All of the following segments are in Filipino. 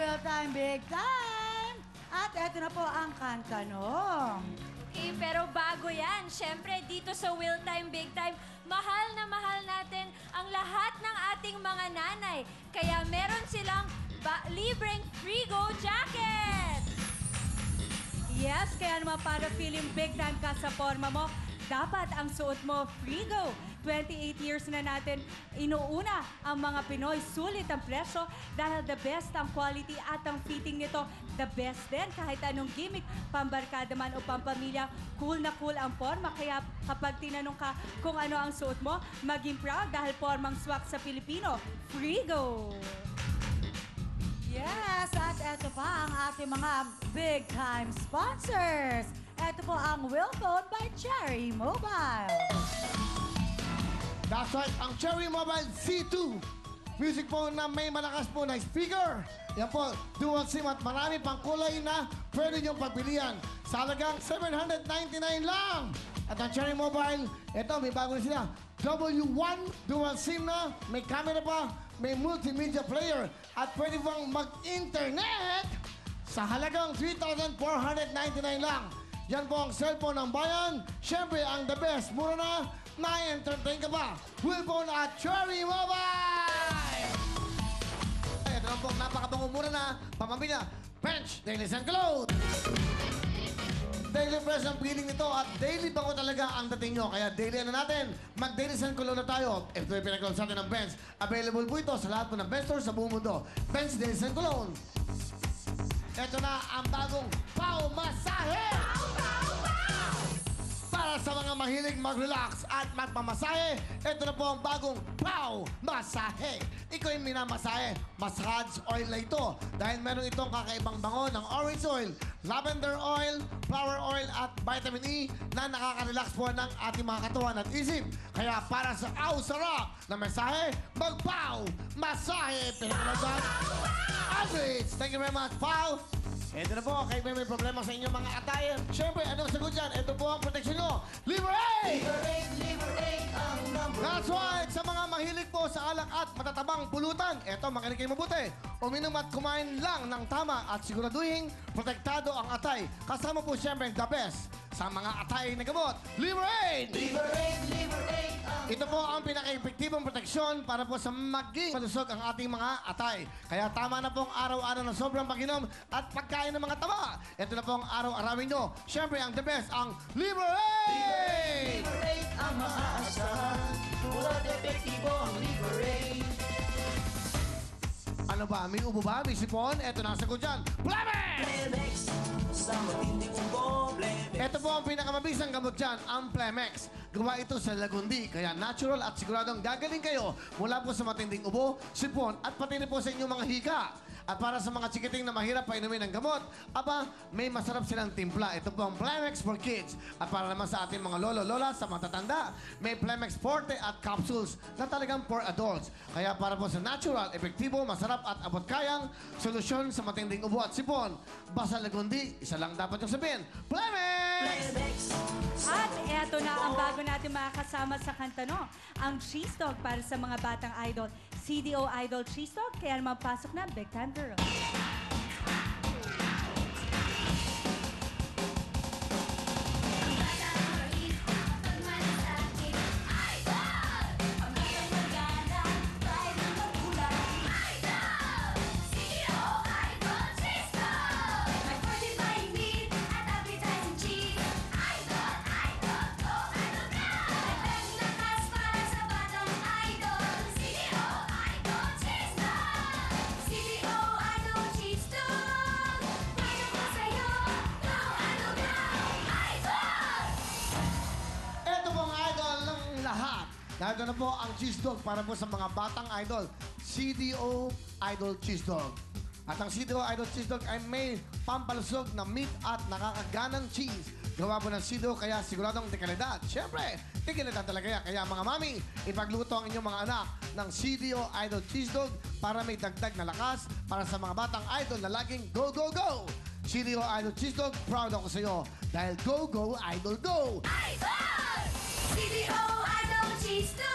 Real Time, Big Time! At eto na po ang kantanong. Pero bago yan, syempre dito sa Will Time, Big Time, mahal na mahal natin ang lahat ng ating mga nanay. Kaya meron silang libreng Frigo jacket! Yes, kaya naman para feeling big time ka sa forma mo, dapat ang suot mo Frigo. 28 years na natin inuuna ang mga Pinoy. Sulit ang presyo dahil the best ang quality at ang fitting nito. The best din kahit anong gimmick, pambarkada man o pampamilya, cool na cool ang forma. Kaya kapag tinanong ka kung ano ang suot mo, maging proud dahil formang swak sa Pilipino. Frigo! Yes, at eto pa ang ating mga big time sponsors. Eto po ang Will Phone by Cherry Mobile. That's right, ang Cherry Mobile C2. Music phone na may malakas po na speaker. Yan po, dual SIM at marami pang kulay na pwede niyong pagpilian. Sa halagang 799 lang. At ang Cherry Mobile, ito, may bago na sila. W1 dual SIM na, may camera pa, may multimedia player, at pwede pang mag-internet sa halagang 3,499 lang. Yan po ang cellphone ng bayan. Siyempre, ang the best, mura na, na-entertain ka ba? Willphone at Cherry Mobile! Ito lang po, napakabangong mura na, pamamilya, Bench, Daily Sun Clothes. Daily fresh ang feeling nito at daily bango talaga ang dating nyo. Kaya daily ano natin, mag-Daily Sun Cologne na tayo. Ito yung pinag sa atin ng Bench. Available po ito sa lahat po ng Bench stores sa buong mundo. Bench Daily Sun Cologne. Ito na ang bagong Pau Masahe! Para sa mga mahilig mag-relax at magpamasahe, ito na po ang bagong Pau Masahe. Ikaw yung minamasahe, massage oil na ito. Dahil meron itong kakaibang bango ng orange oil, lavender oil, flower oil at vitamin E na nakaka-relax po ng ating mga katawan at isip. Kaya para sa sarap na masahe, mag-Pau Masahe. Pinagalasan, Aldrich. Thank you very much, Pau. Ito na po, kayo may problema sa inyong mga attire. Siyempre, anong sagot dyan? Ito po ang proteksyon nyo. Liberate! Liberate ang number. That's right! Sa mga mahilig po sa alak at matatabang pulutan, eto, makinig kayo mabuti. Uminom at kumain lang ng tama at siguraduhin protektado ang atay. Kasama po siyempre the best sa mga atay na gamot. Liberate! Liberate ang Ito po ang pinaka-epektibong proteksyon para po sa maging malusog ang ating mga atay. Kaya tama na pong araw-araw na sobrang pag-inom at pagkain ng mga taba. Ito na po ang araw-arawin nyo. Siyempre, ang the best, ang Liberate! Liberate ang maaasahan. Puro epektibo ang Liberate. Ano ba? May ubo ba? May sipon? Ito na ang sagot dyan. Plemex! Plemex sa matinding ubo. Plemex. Ito po ang pinakamabisang gamot dyan, ang Plemex. Gawa ito sa Lagundi, kaya natural at siguradong gagaling kayo mula po sa matinding ubo, sipon at pati na po sa inyong mga hika. At para sa mga chikiting na mahirap pa inumin ng gamot, aba, may masarap silang timpla. Ito po ang Plemex for Kids. At para naman sa ating mga lolo-lola, sa matatanda, may Plemex Forte at capsules na talagang for adults. Kaya para po sa natural, epektibo, masarap at abot-kayang solusyon sa matinding ubo at sipon. Basta Lagundi, isa lang dapat yung sabihin, Plemex! Plemex. At eto na ang bago natin makakasama sa kanta, no? Ang Cheese Dog para sa mga batang idol. CDO Idol Cheese Dog, kaya naman pasok na Big Time Girl. Narito na po ang Cheese Dog para po sa mga batang idol. CDO Idol Cheese Dog. At ang CDO Idol Cheese Dog ay may pampalusog na meat at nakakaganang cheese. Gawa po ng CDO kaya siguradong dekalidad. Siyempre, dekalidad talaga yan. Kaya mga mami, ipagluto ang inyong mga anak ng CDO Idol Cheese Dog para may dagdag na lakas para sa mga batang idol na laging go, go, go! CDO Idol Cheese Dog, proud ako sa iyo dahil go, go, idol, go! Idol! CDO Idol Cheese Dog!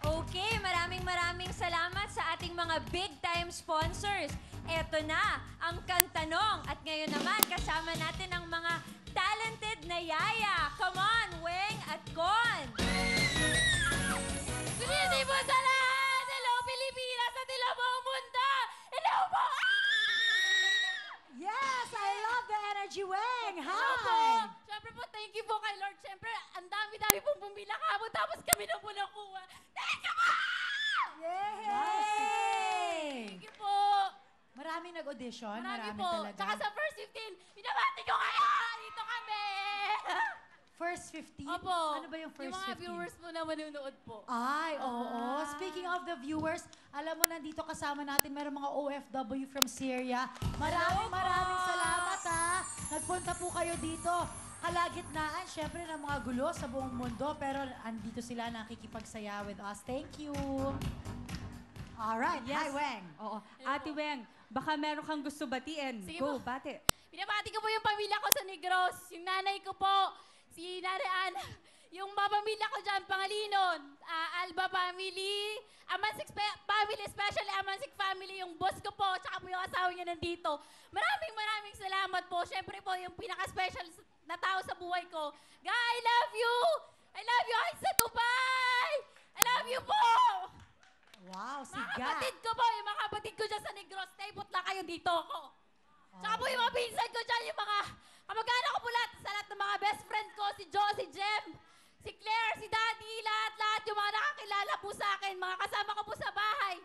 Okay, maraming salamat sa ating mga big-time sponsors. Eto na ang kantanong. At ngayon naman, kasama natin ang mga talented na yaya. Come on, Weng at Con! Sumisi po sa lahat! Hello, Pilipinas! At hello, buong mundo! Hello po! Yes, I love the energy, Weng. Hello po! Hi! Siyempre po, thank you po kay Lord. Siyempre, ang dami-dami pong bumila kahapon. Tapos kami na po nakuha. Thank you po! Yay! Thank you po! Maraming nag-audition. Marami Marami po. talaga. Tsaka sa first 15, binabati ko kayo! Dito kami! First 15? Opo. Ano ba yung first Yung mga 15? viewers po na manunood po. Ay, oo. Speaking of the viewers, alam mo, nandito kasama natin, meron mga OFW from Syria. Maraming salamat, ha. Nagpunta po kayo dito. Kalagitnaan, syempre, ng mga gulo sa buong mundo, pero andito sila nakikipagsaya with us. Thank you. Alright. Hi, Weng. Oo. Ate Weng, baka meron kang gusto batiin. Sige Go, po. bate. Binabati ko po yung pamilya ko sa Negros. Yung nanay ko po, si Nanay Ana. Yung mga pamilya ko dyan, Pangalinon, Alba family, Amansik family, especially Amansik family, yung boss ko po, tsaka po yung asawa niya nandito. Maraming salamat po. Siyempre po, yung pinaka-special na tao sa buhay ko. Guy, I love you! I love you, Aisa Tupay! I love you po! Wow, si Mga Ga. kapatid ko po, yung mga kapatid ko dyan sa Negros, stay put lang kayo dito ako. Tsaka po yung mga pinsan ko dyan, yung mga kamag-anak ko po lahat, sa lahat ng mga best friend ko, si Jo, si Jem, si Claire, si Daddy, lahat yung mga nakakilala po sa akin, mga kasama ko po sa bahay.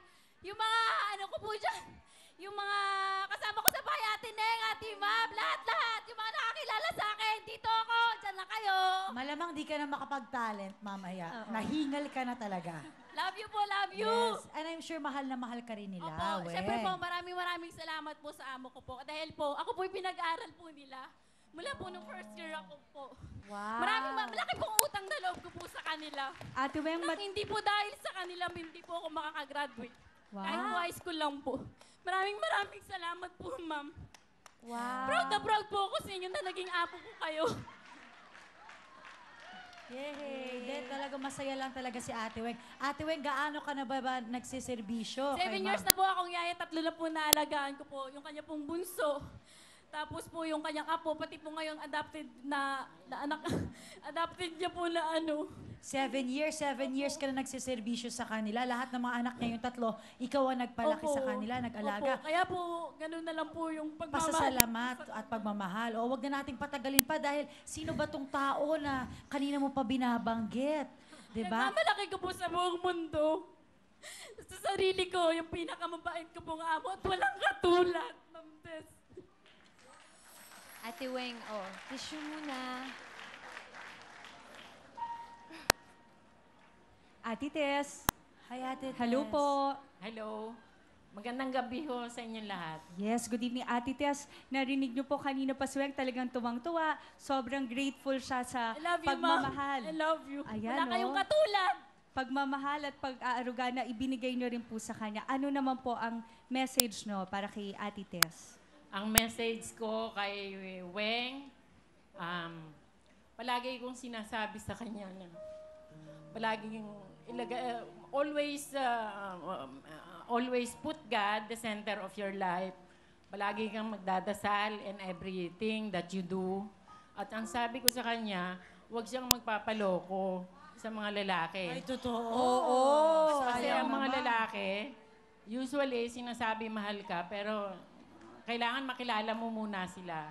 Yung mga ano ko po dyan, yung mga kasama ko sa bahay, Ate Neng, Ate Mab, lahat, yung mga nakakilala sa akin, dito ako, dyan lang kayo. Malamang di ka na makapag-talent mamaya. Nahingal ka na talaga. Love you po, love you. Yes. And I'm sure mahal na mahal ka rin nila, Opo, Weng. syempre po, maraming salamat po sa amo ko po. Dahil po, ako po yung pinag-aral po nila. Mula po nung first year ako po. Wow. Malaki pong utang na loob ko po sa kanila. Ate Weng, Na hindi po dahil sa kanila, hindi po ako makakagraduate. Wow. Kahit po high school lang po. Maraming salamat po, ma'am. Wow. Proud na proud po ako sa inyo na naging apo ko kayo. Yay! Then talaga masaya lang talaga si Ate Weng. Ate Weng, gaano ka na ba nagsiservisyo? 7 years na po akong yaya, 3 na po naalagaan ko po. Yung kanya pong bunso. Tapos po yung kanyang apo, pati po ngayon adopted na anak, adopted niya po na ano. 7 years ka na nagsiservisyo sa kanila. Lahat ng mga anak niya, yung 3, ikaw ang nagpalaki Opo. sa kanila, nag-alaga. Opo. Kaya po, ganun na lang po yung pagmamahal. Pasasalamat at pagmamahal. O, wag na nating patagalin pa dahil sino ba tong tao na kanina mo pa binabanggit? Diba? Nagmamalaki ko po sa buong mundo. Sa sarili ko, yung pinakamabait ko pong amo at walang katulad. Ma'am Tess. Ate Weng, oh, tissue muna. Ate Tess. Hi, Ate Tess. Hello po. Hello. Magandang gabi ho sa inyong lahat. Yes, good evening, Ate Tess. Narinig niyo po kanina pa si Weng, talagang tuwang-tuwa. Sobrang grateful siya sa I love you, Ma'am. pagmamahal. I love you. Ayan, Wala kayong oh. katulad. Pagmamahal at pag-aaruga na ibinigay niyo rin po sa kanya. Ano naman po ang message no para kay Ate Tess? Ang message ko kay Weng, palagi kong sinasabi sa kanya na palaging always put God the center of your life. Palagi kang magdadasal in everything that you do. At ang sabi ko sa kanya, huwag siyang magpapaloko sa mga lalaki. Ay, totoo. Oo. Kasi ang mga lalaki, usually sinasabi mahal ka, pero kailangan makilala mo muna sila.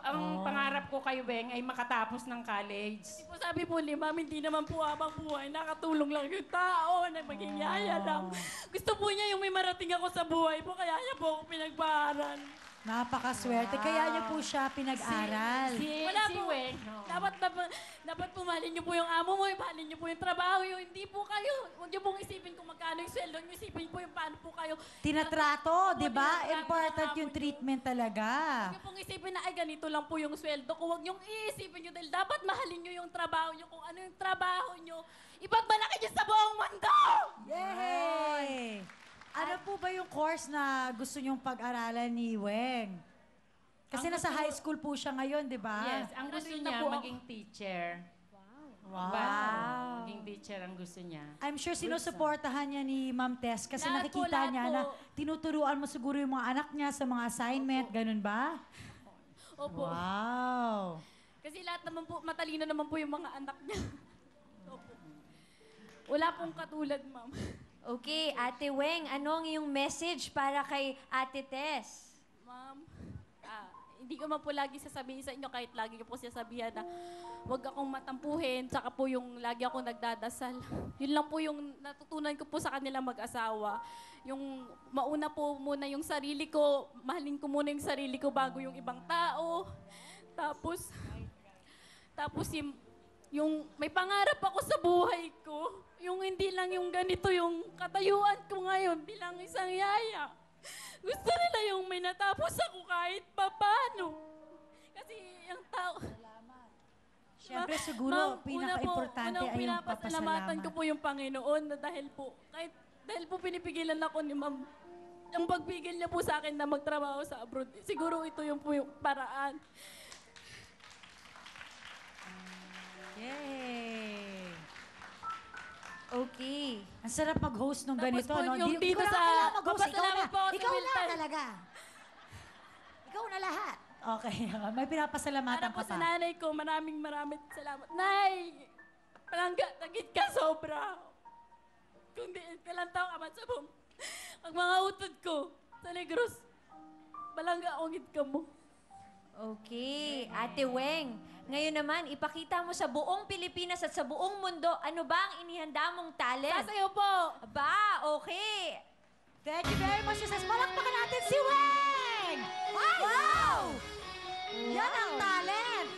Ang pangarap ko kay Weng ay makatapos ng college. Di po sabi po ni Ma'am, hindi naman po habang buhay. Nakatulong lang yung tao na maging yaya lang. Gusto po niya yung may marating ako sa buhay po, kaya niya po ako pinagpaaral. Napakaswerte. Kaya niyo po siya pinag-aral. Wala Si po. Weng, no. Dapat po mahalin niyo po yung amo mo, mahalin niyo po yung trabaho, yung hindi po kayo. Huwag niyo pong isipin kung magkano yung sweldo niyo, isipin po yung paano po kayo. Tinatrato, di ba? tinatrato Important ng yung amo treatment talaga. Huwag niyo pong isipin na, ay ganito lang po yung sweldo ko. Huwag niyong iisipin niyo dahil dapat mahalin niyo yung trabaho niyo. Kung ano yung trabaho niyo, ipagmalaki niyo sa buong mundo! Yay! Ano po ba yung course na gusto niyong pag-aralan ni Weng? Kasi Ang nasa gusto- high school po siya ngayon, di ba? Yes, ang gusto Graduate na niya po ako. maging teacher. Wow. Maging teacher ang gusto niya. I'm sure sinusuportahan niya ni Ma'am Tess kasi Lahat po, nakikita lahat niya po. na tinuturuan mo siguro yung mga anak niya sa mga assignment, ganun ba? Opo. Wow! Kasi lahat naman po, matalino naman po yung mga anak niya. Opo. Wala pong katulad, ma'am. Okay, Ate Weng, ano ang iyong message para kay Ate Tess? Ma'am, hindi ko man po lagi sasabihin sa inyo kahit lagi ko po sasabihan na huwag akong matampuhin, tsaka po yung lagi ako nagdadasal. Yun lang po yung natutunan ko po sa kanila mag-asawa. Yung mauna po muna yung sarili ko, mahalin ko muna yung sarili ko bago yung ibang tao. Tapos yung may pangarap ako sa buhay ko. Yung hindi lang yung ganito, yung katayuan ko ngayon bilang isang yaya. Gusto nila yung may natapos ako kahit papano. Kasi yung tao... Siyempre siguro, Ma'am, pinaka-importante ay yung papasalamatan ko papasalamat. po yung Panginoon na dahil po pinipigilan ako ni Ma'am. Ang pagpigil niya po sa akin na magtrabaho sa abroad, siguro ito yung po yung paraan. Yay! Okay. Ang sarap mag-host nung Tapos ganito, po, no? yung Di dito ko na sa- kailangan mag-host. Ikaw na. papasalamat po ako sa Ikaw na Wilton. talaga. Ikaw na lahat. Okay. May pinapasalamatan Para po ka sa pa. nanay ko, maraming salamat. Nay! Palangga, tagit ka sobra. Kung di kalang tao amat sa bum. Ang mga utod ko, sa negros, palangga ongit ka mo. Okay, Ate Weng, ngayon naman, ipakita mo sa buong Pilipinas at sa buong mundo, ano ba ang inihanda mong talent? Sasayaw po! Ba, okay. Thank you very much, Sis. Palakpakan natin si Weng! Wow! Yan ang talent!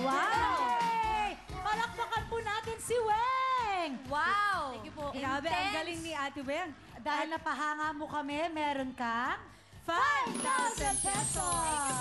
Wow! Palakpakan po natin si Weng! Wow. Thank you po. Grabe, ang Intense. galing ni Ate Weng. Dahil napahanga mo kami, meron kang 5,000 pesos!